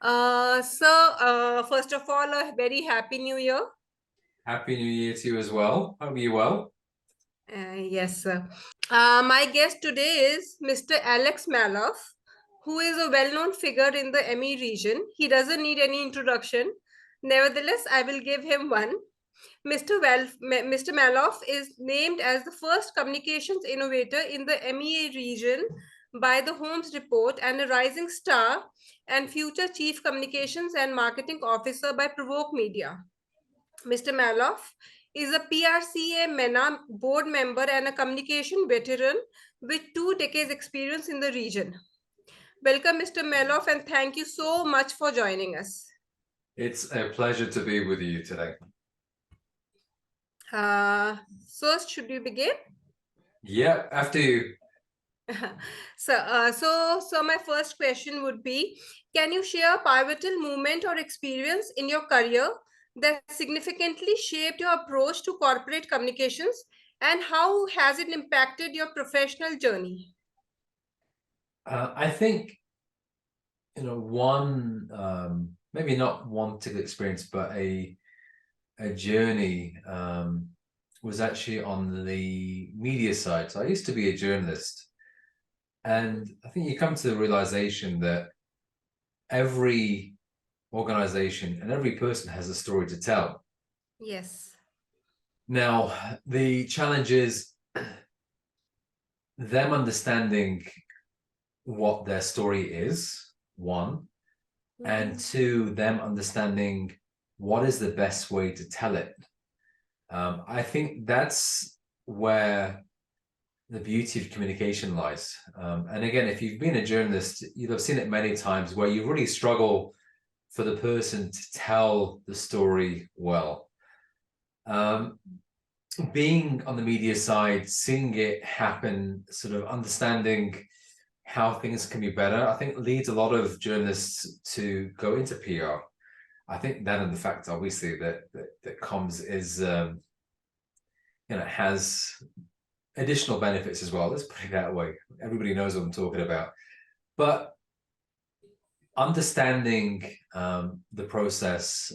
First of all, a very happy new year. Happy New Year to you as well. Hope you're well. Yes, sir. My guest today is Mr. Alex Malouf, who is a well-known figure in the ME region. He doesn't need any introduction. Nevertheless, I will give him one. Mr. Malouf is named as the first communications innovator in the MEA region by the Holmes Report and a rising star and future chief communications and marketing officer by Provoke Media. Mr. Malouf is a PRCA MENA board member and a communication veteran with 2 decades experience in the region. Welcome, Mr. Malouf, and thank you so much for joining us. It's a pleasure to be with you today. First, should we begin? Yeah, after you. So my first question would be, can you share a pivotal moment or experience in your career that significantly shaped your approach to corporate communications, and how has it impacted your professional journey? I think, one, maybe not one particular experience, but a journey was actually on the media side. So I used to be a journalist. And I think you come to the realization that every organization and every person has a story to tell. Yes. Now, the challenge is them understanding what their story is, one, and two, them understanding what is the best way to tell it. I think that's where the beauty of communication lies. And again, if you've been a journalist, you'll have seen it many times where you really struggle for the person to tell the story well. Being on the media side, seeing it happen, sort of understanding how things can be better, I think leads a lot of journalists to go into PR. I think that, and the fact, obviously, that comms is, has additional benefits as well. Let's put it that way. Everybody knows what I'm talking about. But understanding the process,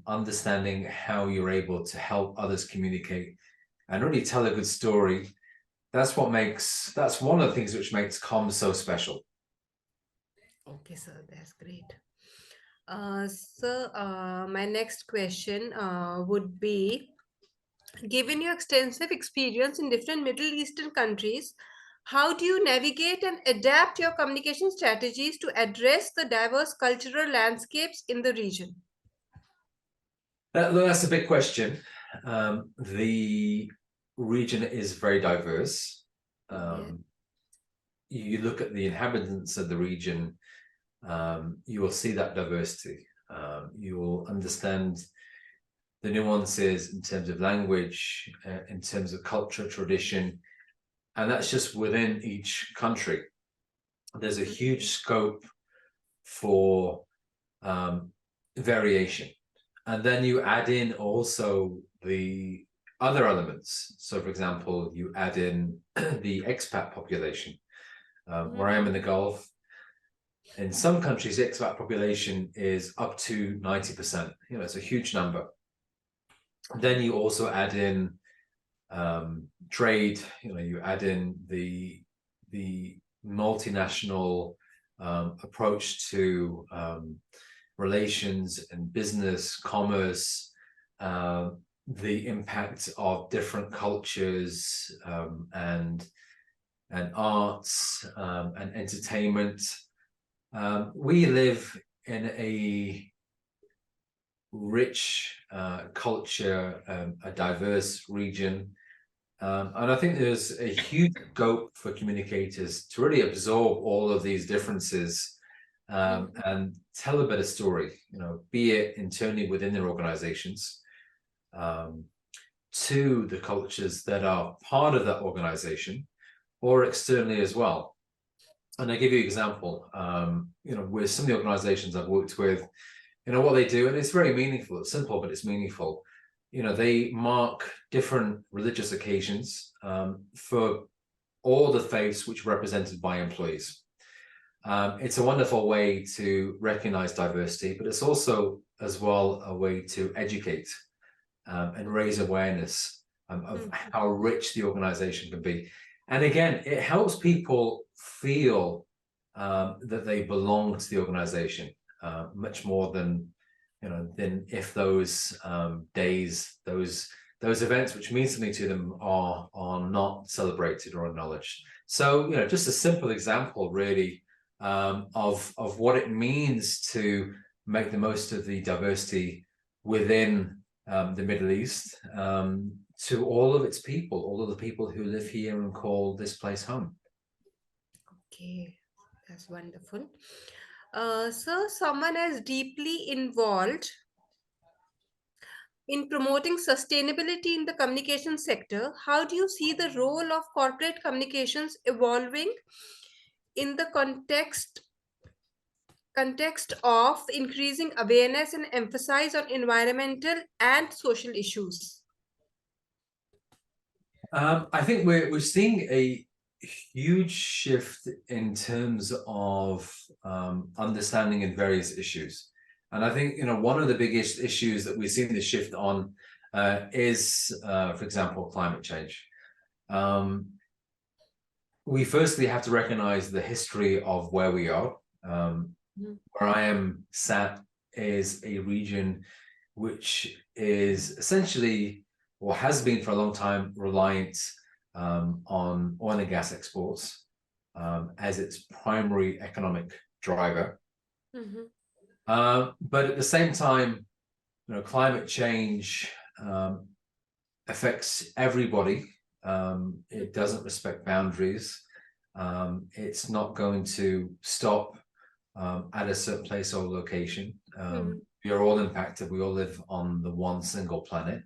understanding how you're able to help others communicate and really tell a good story, that's one of the things which makes comms so special. Okay, sir, that's great. My next question would be, given your extensive experience in different Middle Eastern countries, how do you navigate and adapt your communication strategies to address the diverse cultural landscapes in the region? That's a big question. The region is very diverse. You look at the inhabitants of the region, you will see that diversity. You will understand the nuances in terms of language, in terms of culture, tradition, and that's just within each country. There's a huge scope for variation. And then you add in also the other elements. So, for example, you add in the expat population. Where I am in the Gulf, in some countries, the expat population is up to 90%. It's a huge number. Then you also add in trade. You add in the multinational approach to relations and business, commerce, the impact of different cultures and arts and entertainment. We live in a rich culture, a diverse region. And I think there's a huge scope for communicators to really absorb all of these differences and tell a better story, be it internally within their organizations, to the cultures that are part of that organization, or externally as well. And I give you an example, with some of the organizations I've worked with, what they do, and it's very meaningful. It's simple, but it's meaningful. They mark different religious occasions for all the faiths which are represented by employees. It's a wonderful way to recognize diversity, but it's also as well a way to educate and raise awareness of how rich the organization can be. And again, it helps people feel that they belong to the organization much more than, than if those days, those events which mean something to them are not celebrated or acknowledged. So, just a simple example, really, of what it means to make the most of the diversity within the Middle East, to all of its people, all of the people who live here and call this place home. Okay, that's wonderful. So, someone as deeply involved in promoting sustainability in the communication sector, how do you see the role of corporate communications evolving in the context of increasing awareness and emphasis on environmental and social issues? I think we're seeing a huge shift in terms of understanding in various issues. And I think, one of the biggest issues that we've seen the shift on is, for example, climate change. We firstly have to recognize the history of where we are. Where I am sat is a region which is essentially, or has been for a long time, reliant on oil and gas exports as its primary economic driver. But at the same time, climate change affects everybody. It doesn't respect boundaries. It's not going to stop at a certain place or location. We are all impacted. We all live on the one single planet.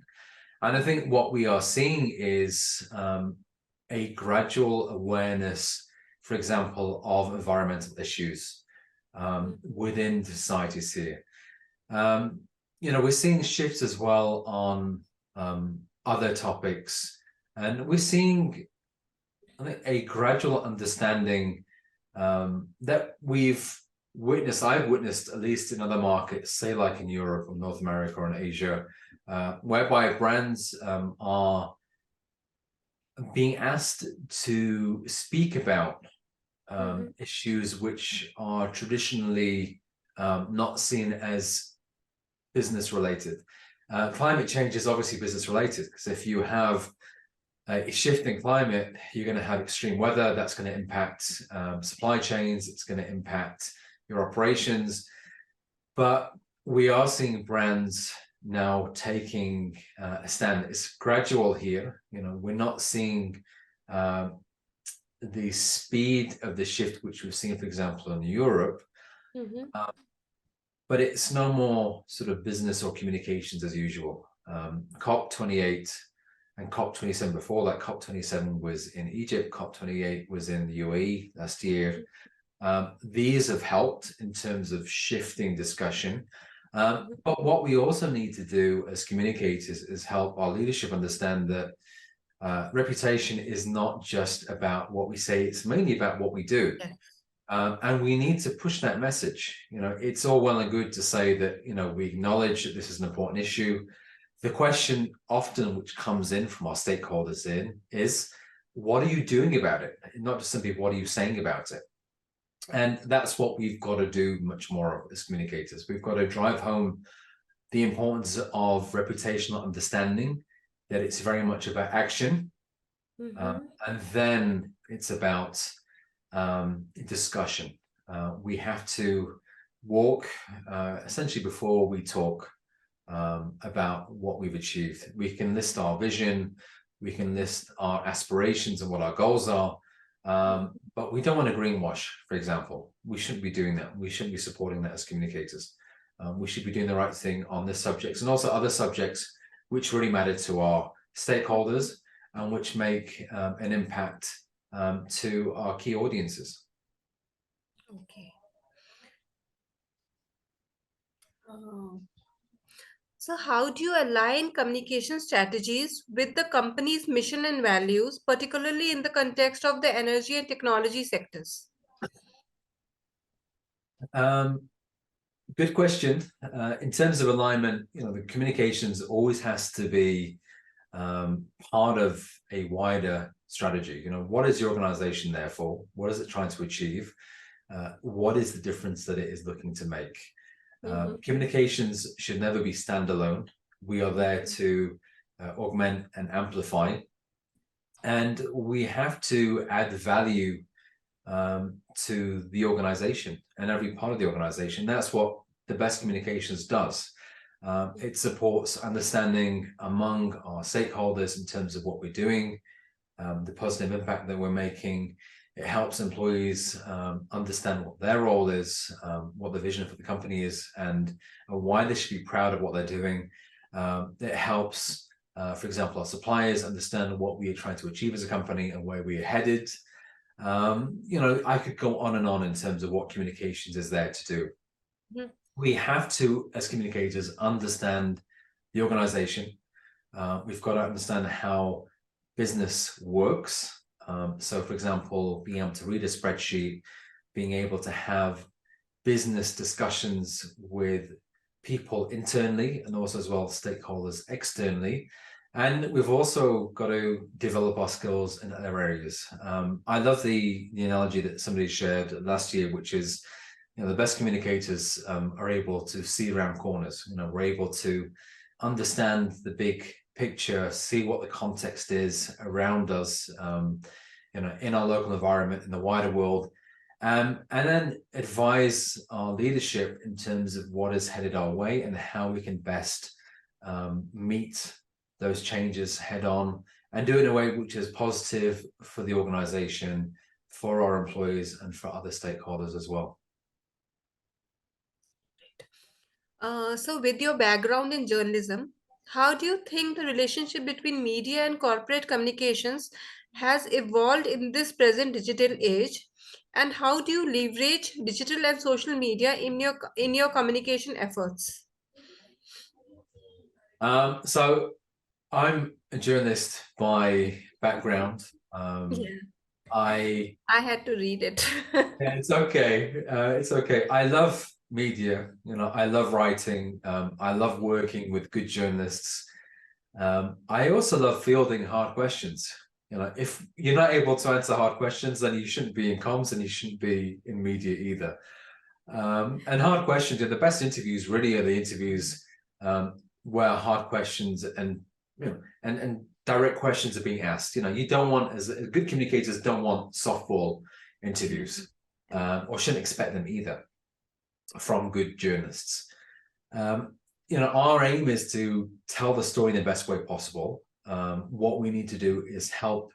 And I think what we are seeing is a gradual awareness, for example, of environmental issues within societies here. We're seeing shifts as well on other topics, and we're seeing, I think, a gradual understanding that I've witnessed, at least in other markets, say like in Europe or North America or in Asia, whereby brands are being asked to speak about issues which are traditionally not seen as business related. Climate change is obviously business related, because if you have a shift in climate, you're going to have extreme weather. That's going to impact supply chains. It's going to impact your operations. But we are seeing brands now taking a stand. It's gradual here. We're not seeing the speed of the shift which we've seen, for example, in Europe. But it's no more sort of business or communications as usual. COP28 and COP27 before that, COP27 was in Egypt, COP28 was in the UAE last year. These have helped in terms of shifting discussion. But what we also need to do as communicators is help our leadership understand that reputation is not just about what we say, it's mainly about what we do. And we need to push that message. It's all well and good to say that, we acknowledge that this is an important issue. The question often which comes in from our stakeholders is, what are you doing about it? Not just simply, what are you saying about it? And that's what we've got to do much more as communicators. We've got to drive home the importance of reputational understanding, that it's very much about action. And then it's about discussion. We have to walk essentially before we talk about what we've achieved. We can list our vision, we can list our aspirations and what our goals are, but we don't want to greenwash, for example. We shouldn't be doing that. We shouldn't be supporting that as communicators. We should be doing the right thing on this subject and also other subjects which really matter to our stakeholders and which make an impact to our key audiences. Okay. So how do you align communication strategies with the company's mission and values, particularly in the context of the energy and technology sectors? Good question. In terms of alignment, the communications always has to be part of a wider strategy. What is your organization there for? What is it trying to achieve? What is the difference that it is looking to make? Communications should never be standalone. We are there to augment and amplify, and we have to add value to the organization and every part of the organization. That's what the best communications does. It supports understanding among our stakeholders in terms of what we're doing, the positive impact that we're making. It helps employees understand what their role is, what the vision for the company is, and why they should be proud of what they're doing. It helps, for example, our suppliers understand what we are trying to achieve as a company and where we are headed. I could go on and on in terms of what communications is there to do. We have to, as communicators, understand the organization. We've got to understand how business works. So, for example, being able to read a spreadsheet, being able to have business discussions with people internally and also as well stakeholders externally. And we've also got to develop our skills in other areas. I love the analogy that somebody shared last year, which is, the best communicators are able to see around corners. We're able to understand the big picture, see what the context is around us, in our local environment, in the wider world, and then advise our leadership in terms of what is headed our way and how we can best meet those changes head on and do it in a way which is positive for the organization, for our employees, and for other stakeholders as well. So with your background in journalism, how do you think the relationship between media and corporate communications has evolved in this present digital age? And how do you leverage digital and social media in your communication efforts? So I'm a journalist by background. Yeah, I I had to read it. Yeah, it's okay. It's okay. I love media. I love writing. I love working with good journalists. I also love fielding hard questions. If you're not able to answer hard questions, then you shouldn't be in comms and you shouldn't be in media either. And hard questions, the best interviews really are the interviews where hard questions and and direct questions are being asked. You don't want, as good communicators, don't want softball interviews, or shouldn't expect them either from good journalists. Our aim is to tell the story in the best way possible. What we need to do is help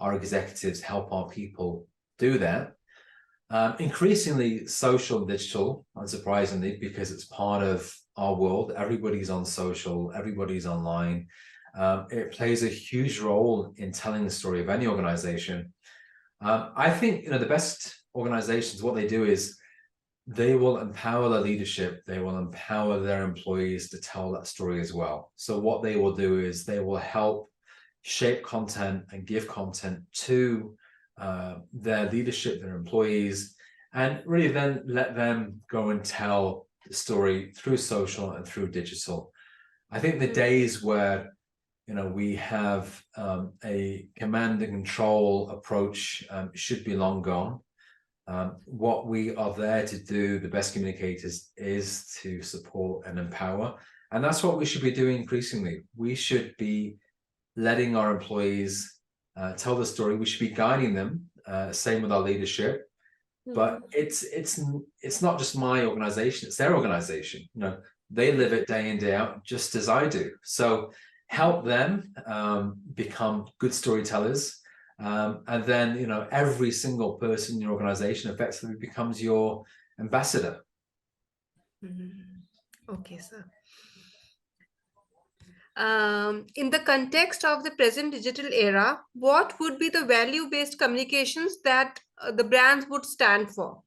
our executives, help our people do that. Increasingly social and digital, unsurprisingly, because it's part of our world. Everybody's on social, everybody's online. It plays a huge role in telling the story of any organization. I think the best organizations, what they do is they will empower their leadership, they will empower their employees to tell that story as well. So what they will do is they will help shape content and give content to their leadership, their employees, and really then let them go and tell the story through social and through digital. I think the days where we have a command and control approach should be long gone. What we are there to do, the best communicators, is to support and empower. And that's what we should be doing increasingly. We should be letting our employees tell the story. We should be guiding them. Same with our leadership. But it's not just my organization, it's their organization. They live it day in, day out, just as I do. So help them become good storytellers. And then, every single person in your organization effectively becomes your ambassador. Okay, sir. In the context of the present digital era, what would be the value-based communications that the brands would stand for?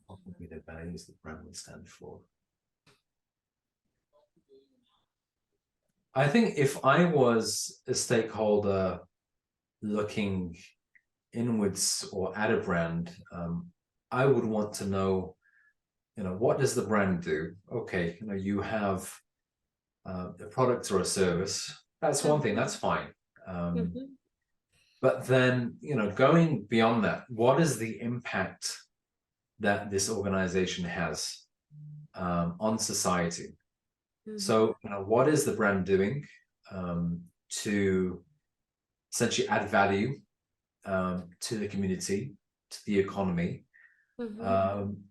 What would be the values that brand would stand for? I think if I was a stakeholder looking inwards or at a brand, I would want to know, what does the brand do? Okay, you have a product or a service. That's one thing. That's fine. But then, going beyond that, what is the impact that this organization has on society? So, what is the brand doing to essentially add value to the community, to the economy?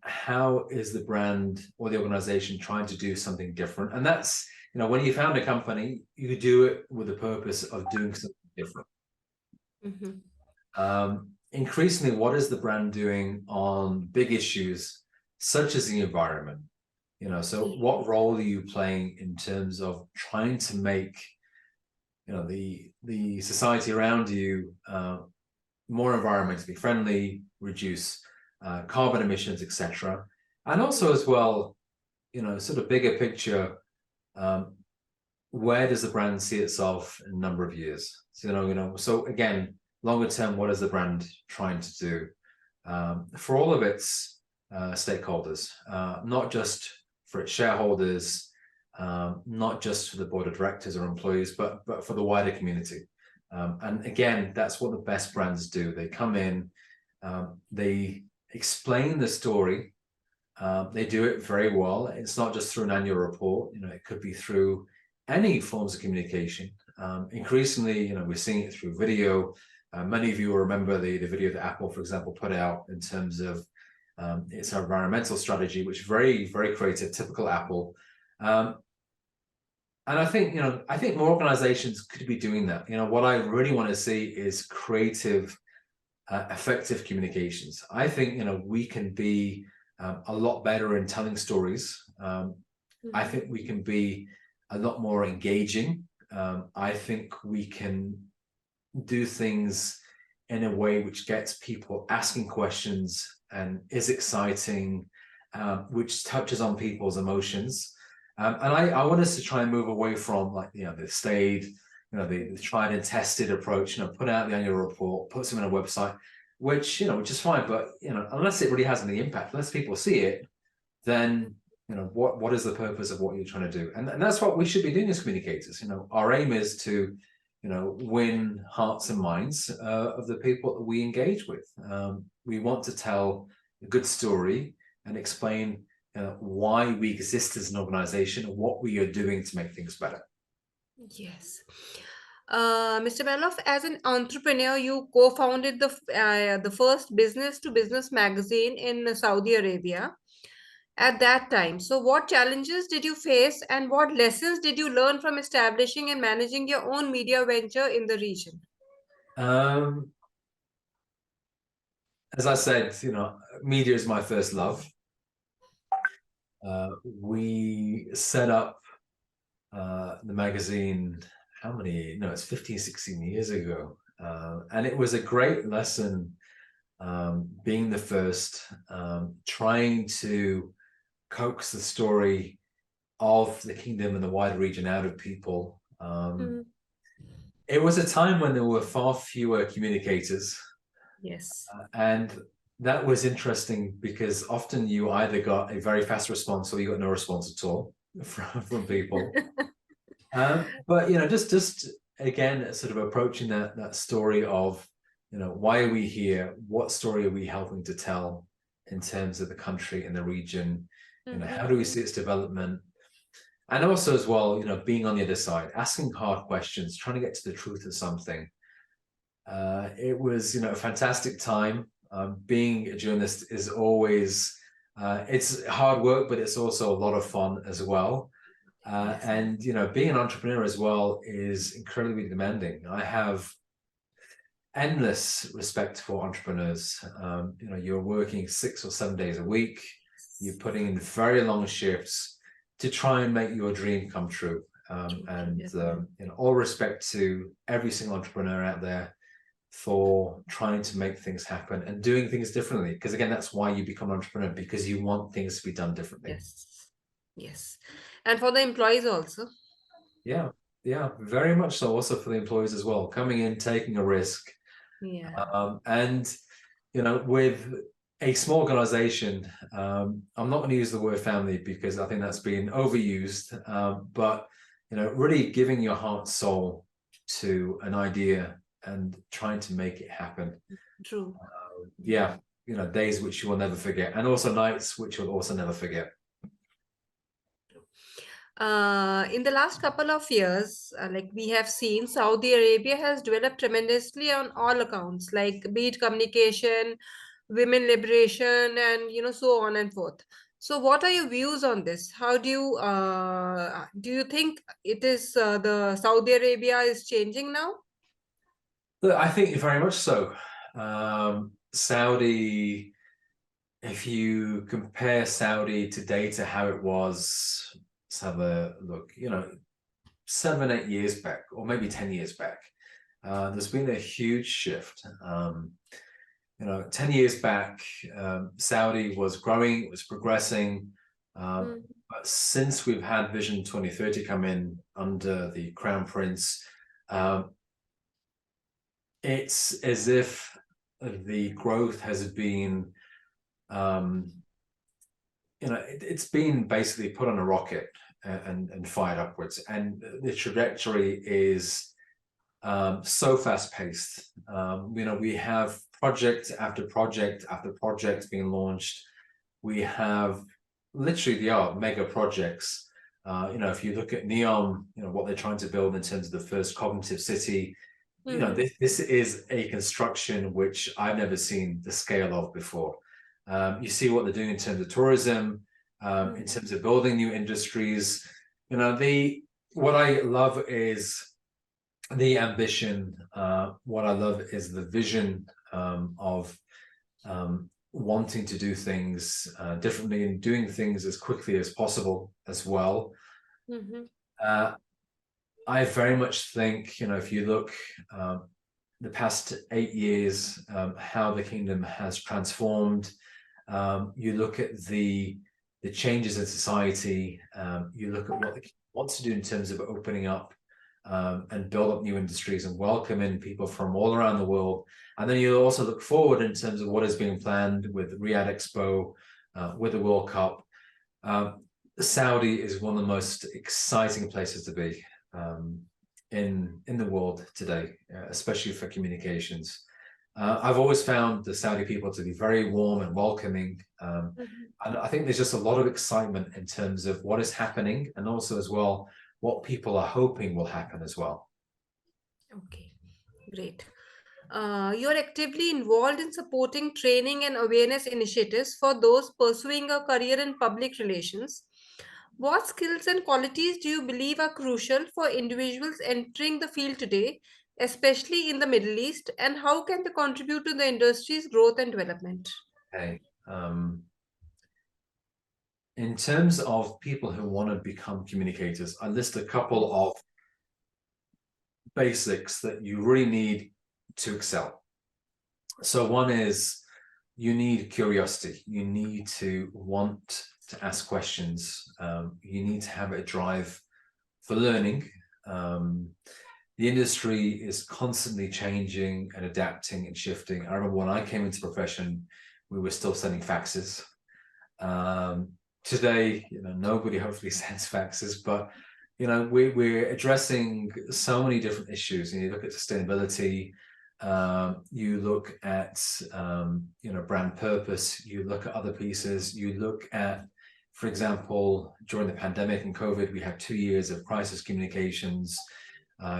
How is the brand or the organization trying to do something different? And that's, when you found a company, you do it with the purpose of doing something different. Increasingly, what is the brand doing on big issues such as the environment? So what role are you playing in terms of trying to make the society around you more environmentally friendly, reduce carbon emissions, etc. And also as well, sort of bigger picture, where does the brand see itself in a number of years? So, so again, longer term, what is the brand trying to do for all of its stakeholders, not just for its shareholders, not just for the board of directors or employees, but for the wider community. And again, that's what the best brands do. They come in, they explain the story. They do it very well. It's not just through an annual report. It could be through any forms of communication. Increasingly, we're seeing it through video. Many of you will remember the video that Apple, for example, put out in terms of its environmental strategy, which is very, very creative, typical Apple. And I think, more organizations could be doing that. What I really want to see is creative, effective communications. I think, we can be a lot better in telling stories. I think we can be a lot more engaging. I think we can do things in a way which gets people asking questions and is exciting, which touches on people's emotions. And I want us to try and move away from the staid, the tried and tested approach, put out the annual report, put some in a website, which is fine. But, unless it really has any impact, unless people see it, then, what is the purpose of what you're trying to do? And that's what we should be doing as communicators. Our aim is to, win hearts and minds of the people that we engage with. We want to tell a good story and explain why we exist as an organization and what we are doing to make things better. Yes. Mr. Malouf, as an entrepreneur, you co-founded the first business-to-business magazine in Saudi Arabia at that time. So, what challenges did you face, and what lessons did you learn from establishing and managing your own media venture in the region? As I said, media is my first love. We set up the magazine, how many? No, it's 15, 16 years ago. And it was a great lesson being the first, trying to coax the story of the kingdom and the wider region out of people. It was a time when there were far fewer communicators. Yes. And that was interesting because often you either got a very fast response or you got no response at all from people. But just again, sort of approaching that story of why are we here? What story are we helping to tell in terms of the country and the region? How do we see its development? And also as well, being on the other side, asking hard questions, trying to get to the truth of something. It was a fantastic time. Being a journalist is always it's hard work, but it's also a lot of fun as well. And being an entrepreneur as well is incredibly demanding. I have endless respect for entrepreneurs. You're working 6 or 7 days a week. You're putting in very long shifts to try and make your dream come true. And all respect to every single entrepreneur out there for trying to make things happen and doing things differently. Because again, that's why you become an entrepreneur, because you want things to be done differently. Yes. And for the employees also. Yeah, very much so. Also for the employees as well, coming in, taking a risk, Yeah. And with a small organization, I'm not going to use the word family because I think that's been overused, but really giving your heart and soul to an idea and trying to make it happen. True. Yeah, days which you will never forget, and also nights which you'll also never forget. In the last couple of years, like we have seen, Saudi Arabia has developed tremendously on all accounts, like be it communication, women liberation, and so on and forth. So, what are your views on this? How do you think it is the Saudi Arabia is changing now? Look, I think very much so. Saudi, if you compare Saudi today to how it was, let's have a look, 7, 8 years back, or maybe 10 years back, there's been a huge shift. 10 years back, Saudi was growing, it was progressing. Mm, But since we've had Vision 2030 come in under the Crown Prince, it's as if the growth has been, it's been basically put on a rocket and fired upwards. And the trajectory is so fast paced. We have project after project after project being launched. We have literally the art mega projects. If you look at NEOM, what they're trying to build in terms of the first cognitive city, mhm, this is a construction which I've never seen the scale of before. You see what they're doing in terms of tourism, in terms of building new industries. What I love is the ambition. What I love is the vision of wanting to do things differently and doing things as quickly as possible as well. mhm, Uh, I very much think, if you look the past 8 years, how the kingdom has transformed. You look at the changes in society. You look at what the kingdom wants to do in terms of opening up and build up new industries and welcome in people from all around the world. And then you also look forward in terms of what is being planned with Riyadh Expo, with the World Cup. Saudi is one of the most exciting places to be in the world today, especially for communications. I've always found the Saudi people to be very warm and welcoming. mhm. And I think there's just a lot of excitement in terms of what is happening and also as well what people are hoping will happen as well. Okay, great. You're actively involved in supporting training and awareness initiatives for those pursuing a career in public relations. What skills and qualities do you believe are crucial for individuals entering the field today, especially in the Middle East, and how can they contribute to the industry's growth and development? Okay. In terms of people who want to become communicators, I list a couple of basics that you really need to excel. So one is you need curiosity. You need to want to ask questions. You need to have a drive for learning. The industry is constantly changing and adapting and shifting. I remember when I came into profession, we were still sending faxes. Today, nobody hopefully sends faxes, but we're addressing so many different issues. And you look at sustainability, you look at brand purpose, you look at other pieces, you look at, for example, during the pandemic and COVID, we had 2 years of crisis communications.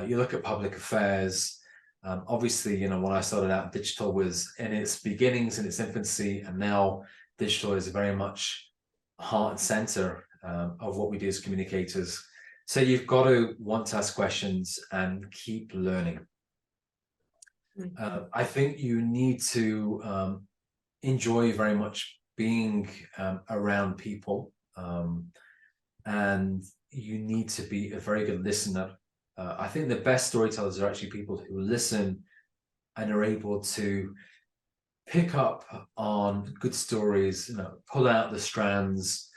You look at public affairs. Obviously, when I started out, digital was in its beginnings, in its infancy, and now digital is very much heart and center of what we do as communicators. So you've got to want to ask questions and keep learning. I think you need to enjoy very much being around people, and you need to be a very good listener. I think the best storytellers are actually people who listen and are able to pick up on good stories, pull out the strands,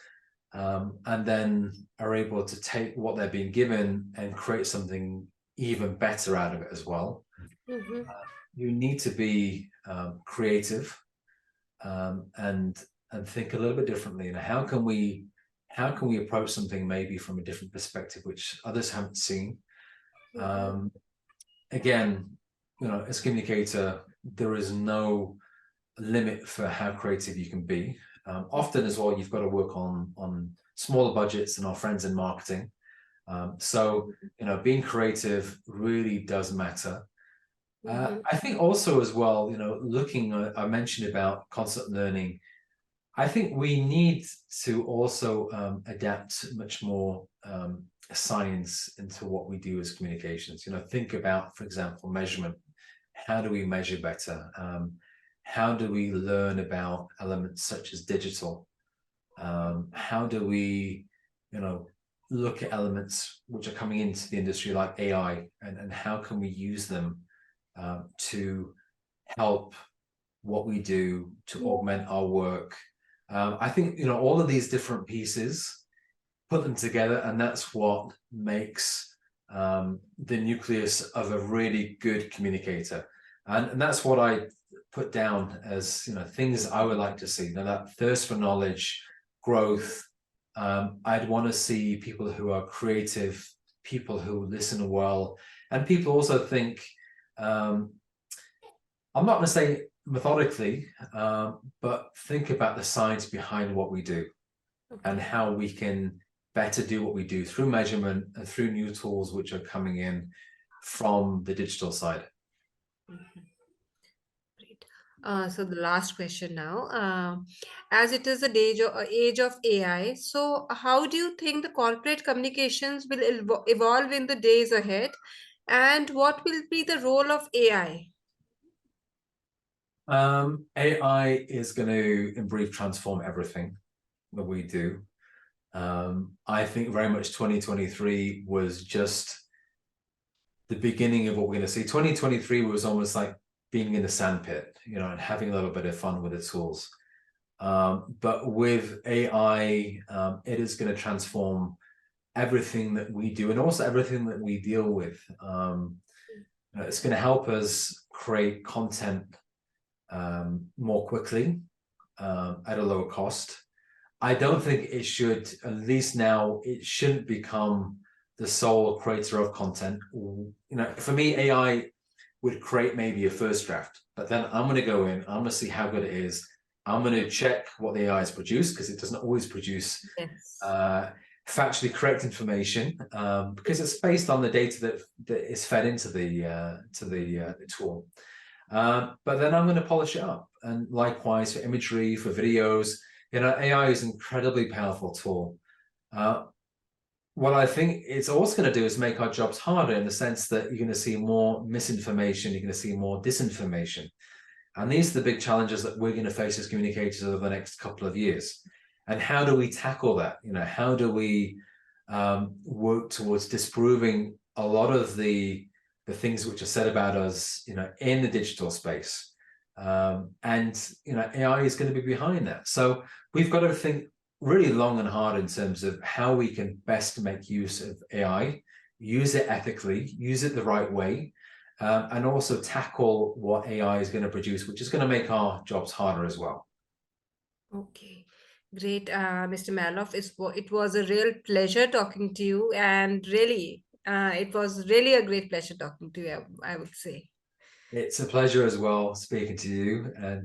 and then are able to take what they're being given and create something even better out of it as well. Mhm. you need to be creative and think a little bit differently. And how can we approach something maybe from a different perspective, which others haven't seen? Again, as a communicator, there is no limit for how creative you can be. Often as well, you've got to work on smaller budgets than our friends in marketing. So, being creative really does matter. I think also as well, I mentioned about constant learning. I think we need to also adapt much more science into what we do as communications. Think about, for example, measurement. How do we measure better? How do we learn about elements such as digital? How do we, look at elements which are coming into the industry like AI, and how can we use them to help what we do, to augment our work? I think, all of these different pieces, put them together, and that's what makes the nucleus of a really good communicator. And that's what I put down as, things I would like to see. That thirst for knowledge, growth. I'd want to see people who are creative, people who listen well, and people also think, I'm not going to say methodically, but think about the science behind what we do and how we can better do what we do through measurement and through new tools which are coming in from the digital side. Great. So the last question now, as it is the age of AI, so how do you think the corporate communications will evolve in the days ahead, and what will be the role of AI? AI is going to, in brief, transform everything that we do. I think very much 2023 was just the beginning of what we're going to see. 2023 was almost like being in the sandpit, and having a little bit of fun with the tools. But with AI, it is going to transform everything that we do and also everything that we deal with. It's going to help us create content more quickly at a lower cost. I don't think it should, at least now, it shouldn't become the sole creator of content. For me, AI would create maybe a first draft, but then I'm going to go in, I'm going to see how good it is. I'm going to check what the AI has produced, because it doesn't always produce factually correct information, because it's based on the data that is fed into the tool. But then I'm going to polish it up, and likewise for imagery, for videos. AI is an incredibly powerful tool. What I think it's also going to do is make our jobs harder, in the sense that you're going to see more misinformation, you're going to see more disinformation. And these are the big challenges that we're going to face as communicators over the next couple of years. And how do we tackle that? How do we work towards disproving a lot of the things which are said about us, in the digital space? And AI is going to be behind that. So we've got to think really long and hard in terms of how we can best make use of AI, use it ethically, use it the right way, and also tackle what AI is going to produce, which is going to make our jobs harder as well. Okay. Great, Mr. Malouf. It was a real pleasure talking to you, and really, it was really a great pleasure talking to you, I would say. It's a pleasure as well speaking to you, and